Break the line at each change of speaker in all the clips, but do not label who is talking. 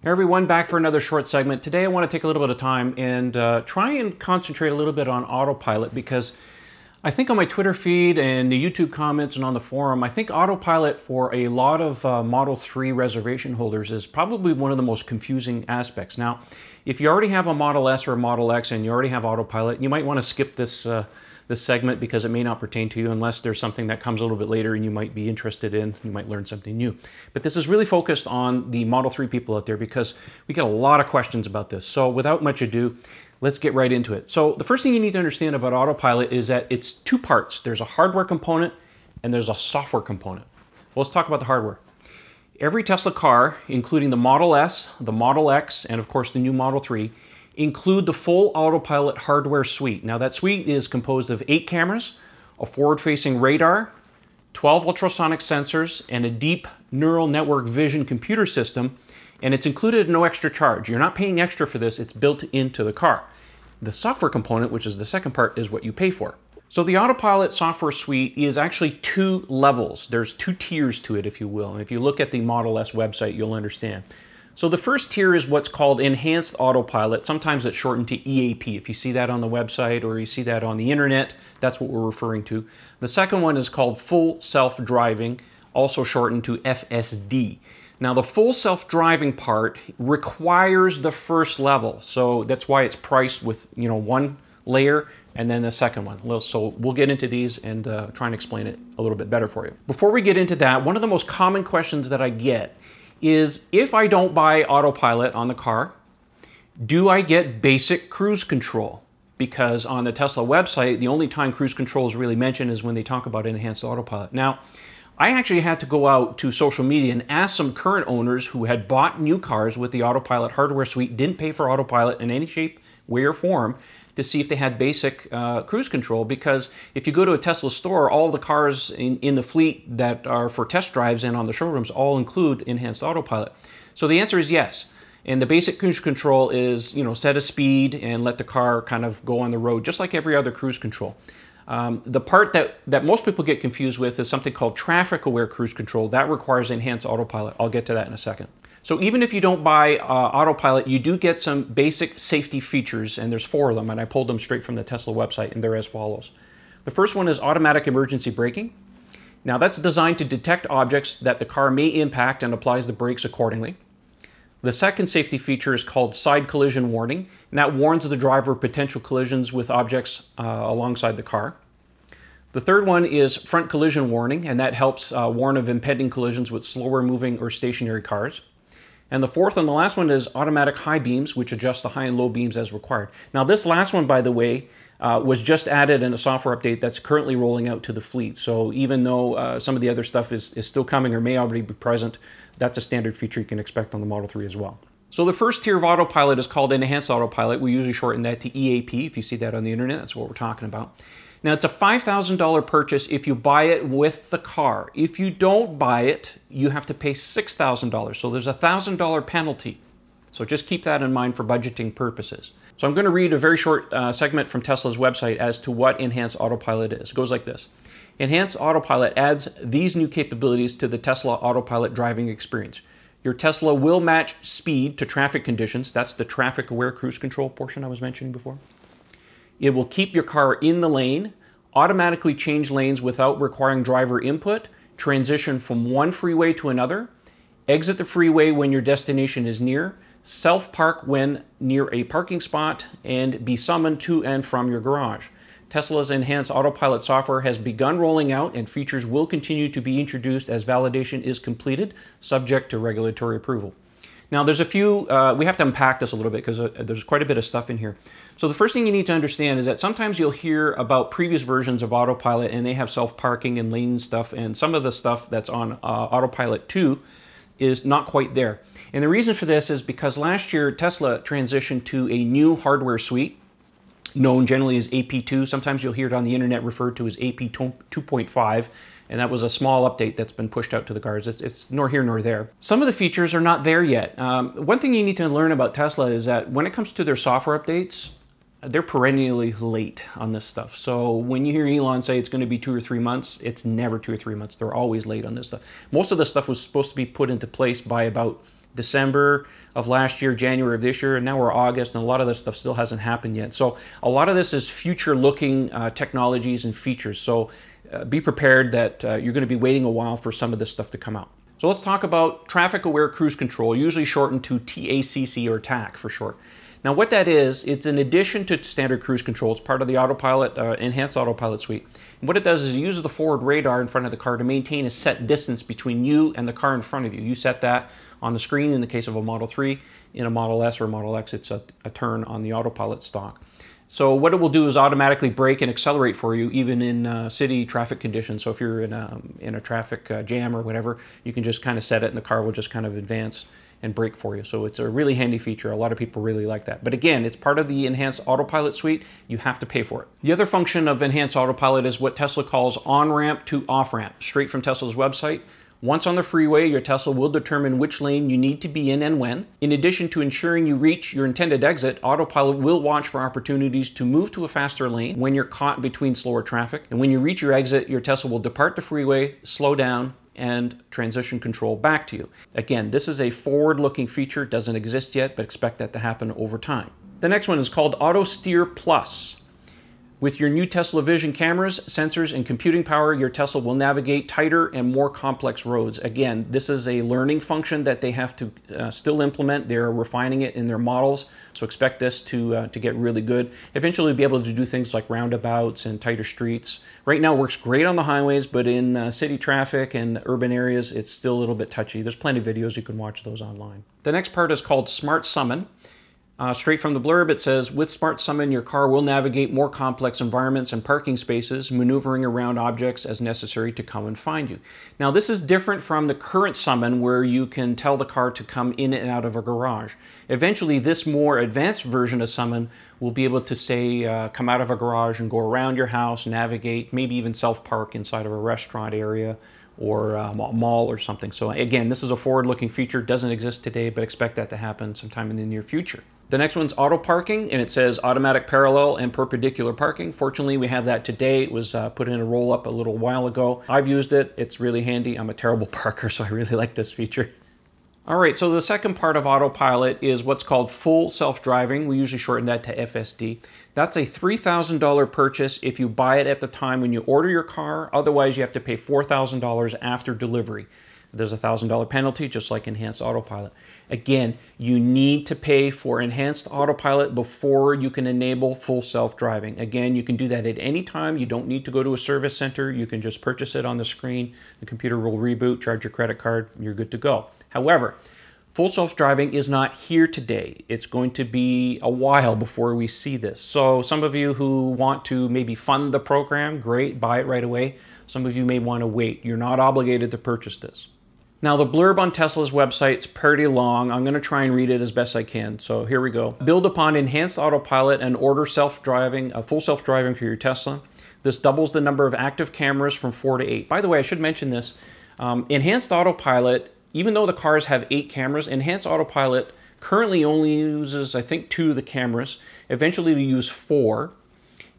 Hey everyone, back for another short segment. Today I want to take a little bit of time and try and concentrate a little bit on Autopilot, because I think on my Twitter feed and the YouTube comments and on the forum, I think Autopilot for a lot of Model 3 reservation holders is probably one of the most confusing aspects. Now, if you already have a Model S or a Model X and you already have Autopilot, you might want to skip this segment because it may not pertain to you unless there's something that comes a little bit later and you might be interested in. You might learn something new. But this is really focused on the Model 3 people out there because we get a lot of questions about this. So without much ado, let's get right into it. So the first thing you need to understand about Autopilot is that it's two parts. There's a hardware component and there's a software component. Well, let's talk about the hardware. Every Tesla car, including the Model S, the Model X, and of course the new Model 3, include the full Autopilot hardware suite. Now that suite is composed of 8 cameras, a forward-facing radar, 12 ultrasonic sensors, and a deep neural network vision computer system, and it's included at no extra charge. You're not paying extra for this, it's built into the car. The software component, which is the second part, is what you pay for. So the Autopilot software suite is actually 2 levels. There's 2 tiers to it, if you will, and if you look at the Model S website, you'll understand. So the first tier is what's called Enhanced Autopilot. Sometimes it's shortened to EAP. If you see that on the website or you see that on the internet, that's what we're referring to. The second one is called Full Self-Driving, also shortened to FSD. Now the full self-driving part requires the first level. So that's why it's priced with, one layer and then the second one. So we'll get into these and try and explain it a little bit better for you. Before we get into that, one of the most common questions that I get is, if I don't buy Autopilot on the car, do I get basic cruise control? Because on the Tesla website, the only time cruise control is really mentioned is when they talk about Enhanced Autopilot. Now, I actually had to go out to social media and ask some current owners who had bought new cars with the Autopilot hardware suite, didn't pay for Autopilot in any shape, way, or form, to see if they had basic cruise control, because if you go to a Tesla store, all the cars in the fleet that are for test drives and on the showrooms all include Enhanced Autopilot. So the answer is yes. And the basic cruise control is, set a speed and let the car kind of go on the road, just like every other cruise control. The part that most people get confused with is something called traffic-aware cruise control. That requires Enhanced Autopilot. I'll get to that in a second. So even if you don't buy Autopilot, you do get some basic safety features, and there's 4 of them, and I pulled them straight from the Tesla website, and they're as follows. The first one is automatic emergency braking. Now that's designed to detect objects that the car may impact and applies the brakes accordingly. The second safety feature is called side collision warning, and that warns the driver of potential collisions with objects alongside the car. The third one is front collision warning, and that helps warn of impending collisions with slower moving or stationary cars. And the fourth and the last one is automatic high beams, which adjust the high and low beams as required. Now this last one, by the way, was just added in a software update that's currently rolling out to the fleet. So even though some of the other stuff is still coming or may already be present, that's a standard feature you can expect on the Model 3 as well. So the first tier of Autopilot is called Enhanced Autopilot. We usually shorten that to EAP. If you see that on the internet, that's what we're talking about. Now it's a $5,000 purchase if you buy it with the car. If you don't buy it, you have to pay $6,000. So there's a $1,000 penalty. So just keep that in mind for budgeting purposes. So I'm going to read a very short segment from Tesla's website as to what Enhanced Autopilot is. It goes like this. Enhanced Autopilot adds these new capabilities to the Tesla Autopilot driving experience. Your Tesla will match speed to traffic conditions. That's the traffic-aware cruise control portion I was mentioning before. It will keep your car in the lane, automatically change lanes without requiring driver input, transition from one freeway to another, exit the freeway when your destination is near, self-park when near a parking spot, and be summoned to and from your garage. Tesla's Enhanced Autopilot software has begun rolling out, and features will continue to be introduced as validation is completed, subject to regulatory approval. Now there's a few, we have to unpack this a little bit because there's quite a bit of stuff in here. So the first thing you need to understand is that sometimes you'll hear about previous versions of Autopilot and they have self-parking and lane stuff, and some of the stuff that's on Autopilot 2 is not quite there. And the reason for this is because last year Tesla transitioned to a new hardware suite known generally as AP2. Sometimes you'll hear it on the internet referred to as AP 2.5. And that was a small update that's been pushed out to the cars. It's nor here nor there. Some of the features are not there yet. One thing you need to learn about Tesla is that when it comes to their software updates, they're perennially late on this stuff. So when you hear Elon say it's going to be 2 or 3 months, it's never 2 or 3 months. They're always late on this stuff. Most of the stuff was supposed to be put into place by about December of last year, January of this year, and now we're August, and a lot of this stuff still hasn't happened yet. So a lot of this is future-looking technologies and features. So be prepared that you're going to be waiting a while for some of this stuff to come out. So let's talk about traffic-aware cruise control, usually shortened to TACC or TAC for short. Now what that is, it's an addition to standard cruise control. It's part of the Autopilot, enhanced Autopilot suite. And what it does is it uses the forward radar in front of the car to maintain a set distance between you and the car in front of you. You set that on the screen in the case of a Model 3. In a Model S or Model X, it's a turn on the Autopilot stock. So what it will do is automatically brake and accelerate for you even in city traffic conditions. So if you're in a traffic jam or whatever, you can just kind of set it and the car will just kind of advance and brake for you. So it's a really handy feature. A lot of people really like that. But again, it's part of the enhanced Autopilot suite. You have to pay for it. The other function of enhanced Autopilot is what Tesla calls on-ramp to off-ramp, straight from Tesla's website. Once on the freeway, your Tesla will determine which lane you need to be in and when. In addition to ensuring you reach your intended exit, Autopilot will watch for opportunities to move to a faster lane when you're caught between slower traffic. And when you reach your exit, your Tesla will depart the freeway, slow down, and transition control back to you. Again, this is a forward-looking feature, doesn't exist yet, but expect that to happen over time. The next one is called Auto Steer Plus. With your new Tesla Vision cameras, sensors, and computing power, your Tesla will navigate tighter and more complex roads. Again, this is a learning function that they have to still implement. They're refining it in their models, so expect this to get really good. Eventually, be able to do things like roundabouts and tighter streets. Right now, it works great on the highways, but in city traffic and urban areas, it's still a little bit touchy. There's plenty of videos. You can watch those online. The next part is called Smart Summon. Straight from the blurb, it says, with Smart Summon, your car will navigate more complex environments and parking spaces, maneuvering around objects as necessary to come and find you. Now, this is different from the current Summon, where you can tell the car to come in and out of a garage. Eventually, this more advanced version of Summon will be able to say, come out of a garage and go around your house, navigate, maybe even self-park inside of a restaurant area or a mall or something. So again, this is a forward-looking feature, doesn't exist today, but expect that to happen sometime in the near future. The next one's auto parking, and it says automatic parallel and perpendicular parking. Fortunately, we have that today. It was put in a roll-up a little while ago. I've used it. It's really handy. I'm a terrible parker, so I really like this feature. All right, so the second part of Autopilot is what's called full self-driving. We usually shorten that to FSD. That's a $3,000 purchase if you buy it at the time when you order your car. Otherwise, you have to pay $4,000 after delivery. There's a $1,000 penalty, just like Enhanced Autopilot. Again, you need to pay for Enhanced Autopilot before you can enable full self-driving. Again, you can do that at any time. You don't need to go to a service center. You can just purchase it on the screen. The computer will reboot, charge your credit card, you're good to go. However, full self-driving is not here today. It's going to be a while before we see this. So some of you who want to maybe fund the program, great, buy it right away. Some of you may want to wait. You're not obligated to purchase this. Now, the blurb on Tesla's website is pretty long. I'm going to try and read it as best I can. So here we go. Build upon Enhanced Autopilot and order self-driving, full self-driving for your Tesla. This doubles the number of active cameras from 4 to 8. By the way, I should mention this. Enhanced Autopilot, even though the cars have 8 cameras, Enhanced Autopilot currently only uses, I think, 2 of the cameras. Eventually, we use 4.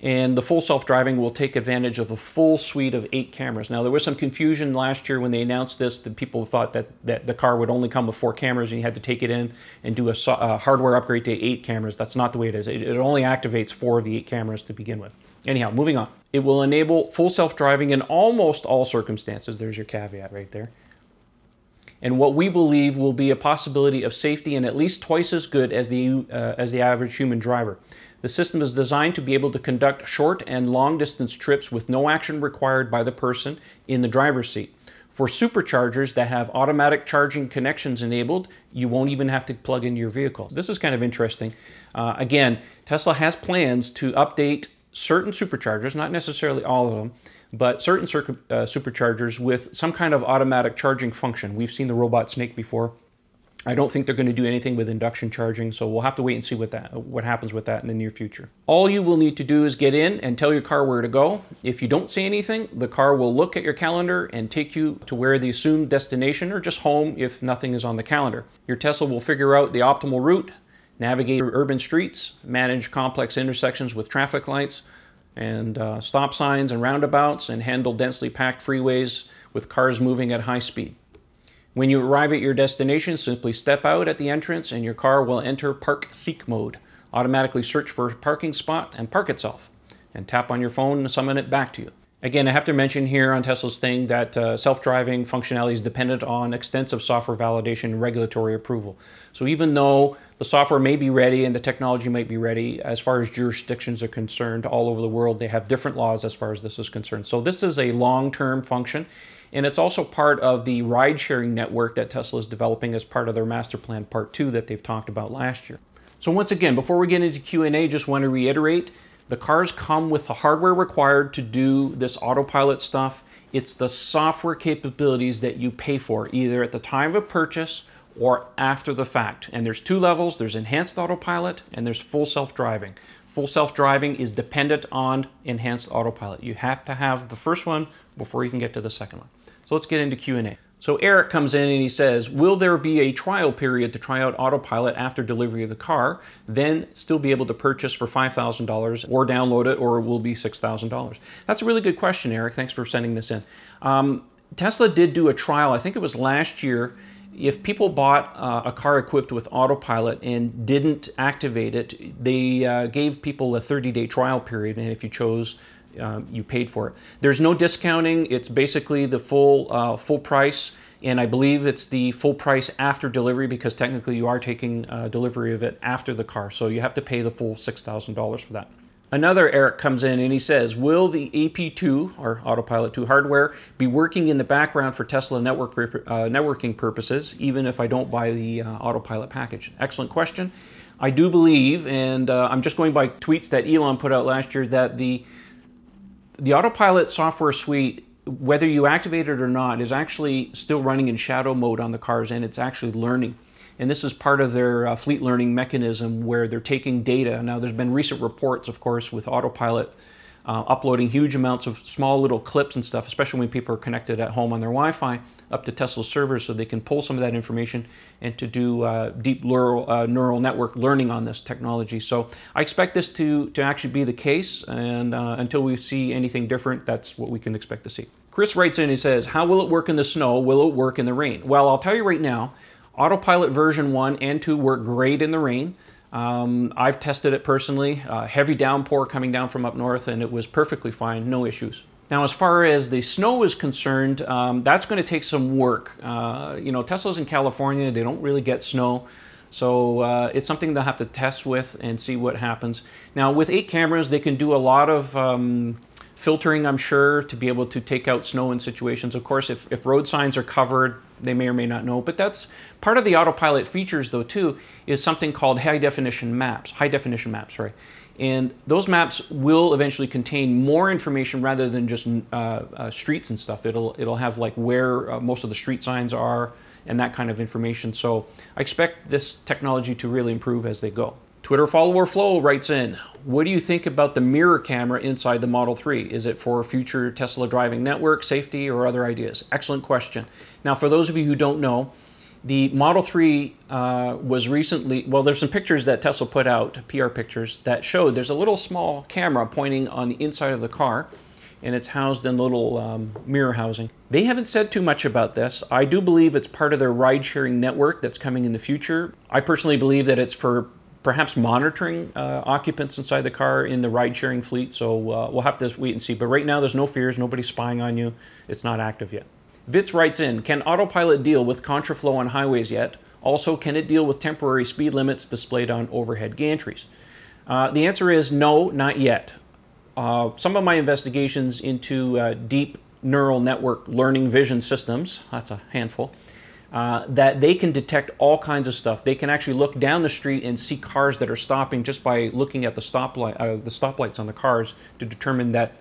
And the full self-driving will take advantage of the full suite of 8 cameras. Now, there was some confusion last year when they announced this, that people thought that the car would only come with 4 cameras and you had to take it in and do a hardware upgrade to 8 cameras. That's not the way it is. It only activates 4 of the 8 cameras to begin with. Anyhow, moving on. It will enable full self-driving in almost all circumstances. There's your caveat right there. And what we believe will be a possibility of safety and at least twice as good as the average human driver. The system is designed to be able to conduct short and long distance trips with no action required by the person in the driver's seat. For superchargers that have automatic charging connections enabled, you won't even have to plug into your vehicle. This is kind of interesting. Again, Tesla has plans to update certain superchargers, not necessarily all of them, but certain superchargers with some kind of automatic charging function. We've seen the robot snake before. I don't think they're going to do anything with induction charging, so we'll have to wait and see what happens with that in the near future. All you will need to do is get in and tell your car where to go. If you don't see anything, the car will look at your calendar and take you to where the assumed destination, or just home if nothing is on the calendar. Your Tesla will figure out the optimal route, navigate urban streets, manage complex intersections with traffic lights and stop signs and roundabouts, and handle densely packed freeways with cars moving at high speed. When you arrive at your destination, simply step out at the entrance and your car will enter Park Seek mode. Automatically search for a parking spot and park itself, and tap on your phone to summon it back to you. Again, I have to mention here on Tesla's thing that self-driving functionality is dependent on extensive software validation and regulatory approval. So even though the software may be ready and the technology might be ready, as far as jurisdictions are concerned all over the world, they have different laws as far as this is concerned. So this is a long-term function, and it's also part of the ride-sharing network that Tesla is developing as part of their master plan part 2 that they've talked about last year. So once again, before we get into Q&A, just want to reiterate, the cars come with the hardware required to do this autopilot stuff. It's the software capabilities that you pay for, either at the time of purchase or after the fact. And there's 2 levels. There's enhanced autopilot and there's full self-driving. Full self-driving is dependent on enhanced autopilot. You have to have the first one before you can get to the second one. So let's get into Q&A. So Eric comes in and he says, will there be a trial period to try out Autopilot after delivery of the car, then still be able to purchase for $5,000 or download it, or it will be $6,000? That's a really good question, Eric. Thanks for sending this in. Tesla did do a trial, I think it was last year. If people bought a car equipped with Autopilot and didn't activate it, they gave people a 30-day trial period, and if you chose, you paid for it. There's no discounting. It's basically the full price, and I believe it's the full price after delivery because technically you are taking delivery of it after the car, so you have to pay the full $6,000 for that. Another Eric comes in and he says, will the AP2 or Autopilot 2 hardware be working in the background for Tesla networking purposes, even if I don't buy the Autopilot package? Excellent question. I do believe, and I'm just going by tweets that Elon put out last year, that the Autopilot software suite, whether you activate it or not, is actually still running in shadow mode on the cars, and it's actually learning. And this is part of their fleet learning mechanism where they're taking data. Now, there's been recent reports, of course, with Autopilot uploading huge amounts of small little clips and stuff, especially when people are connected at home on their Wi-Fi, up to Tesla servers, so they can pull some of that information and to do deep neural network learning on this technology. So I expect this to actually be the case, and until we see anything different, that's what we can expect to see. Chris writes in, he says, how will it work in the snow? Will it work in the rain? Well, I'll tell you right now, Autopilot version 1 and 2 work great in the rain. I've tested it personally, heavy downpour coming down from up north, and it was perfectly fine, no issues. Now, as far as the snow is concerned, that's going to take some work. You know, Tesla's in California, they don't really get snow. So it's something they'll have to test with and see what happens. Now, with 8 cameras, they can do a lot of filtering, I'm sure, to be able to take out snow in situations. Of course, if road signs are covered, they may or may not know. But that's part of the Autopilot features, though, too, is something called high definition maps, sorry. And those maps will eventually contain more information rather than just streets and stuff. It'll have like where most of the street signs are and that kind of information. So I expect this technology to really improve as they go. Twitter follower Flo writes in, what do you think about the mirror camera inside the Model 3? Is it for future Tesla driving network, safety, or other ideas? Excellent question. Now, for those of you who don't know, the Model 3 was recently, well, there's some pictures that Tesla put out, PR pictures, that showed there's a little small camera pointing on the inside of the car, and it's housed in a little mirror housing. They haven't said too much about this. I do believe it's part of their ride-sharing network that's coming in the future. I personally believe that it's for perhaps monitoring occupants inside the car in the ride-sharing fleet, so we'll have to wait and see. But right now, there's no fears, nobody's spying on you. It's not active yet. Vitz writes in, can Autopilot deal with contraflow on highways yet? Also, can it deal with temporary speed limits displayed on overhead gantries? The answer is no, not yet. Some of my investigations into deep neural network learning vision systems, that's a handful, that they can detect all kinds of stuff. They can actually look down the street and see cars that are stopping just by looking at the stoplights on the cars to determine that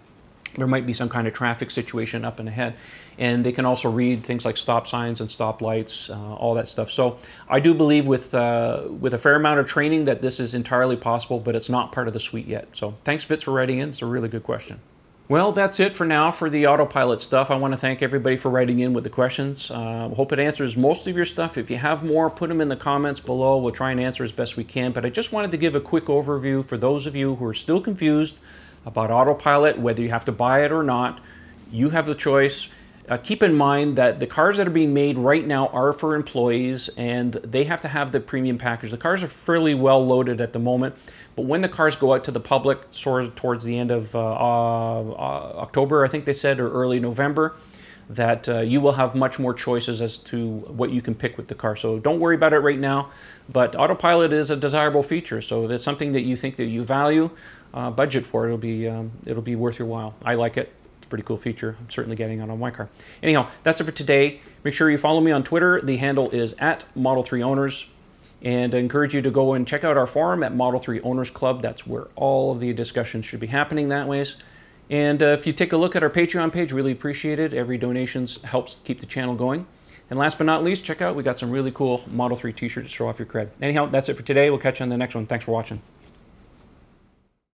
there might be some kind of traffic situation up and ahead. And they can also read things like stop signs and stop lights, all that stuff. So I do believe with a fair amount of training that this is entirely possible, but it's not part of the suite yet. So thanks, Vitz, for writing in. It's a really good question. Well, that's it for now for the Autopilot stuff. I want to thank everybody for writing in with the questions. Hope it answers most of your stuff. If you have more, put them in the comments below. We'll try and answer as best we can. But I just wanted to give a quick overview for those of you who are still confused about Autopilot, whether you have to buy it or not. You have the choice. Keep in mind that the cars that are being made right now are for employees, and they have to have the premium package. The cars are fairly well loaded at the moment, but when the cars go out to the public, sort of towards the end of October, I think they said, or early November, that you will have much more choices as to what you can pick with the car. So don't worry about it right now, but Autopilot is a desirable feature. So if it's something that you think that you value, budget for it. It'll be worth your while. I like it. Pretty cool feature. I'm certainly getting it on my car. Anyhow, that's it for today. Make sure you follow me on Twitter. The handle is @Model3Owners. And I encourage you to go and check out our forum at Model 3 Owners Club. That's where all of the discussions should be happening that ways. And if you take a look at our Patreon page, really appreciate it. Every donation helps keep the channel going. And last but not least, check out, we got some really cool Model 3 t-shirts to show off your cred. Anyhow, that's it for today. We'll catch you on the next one. Thanks for watching.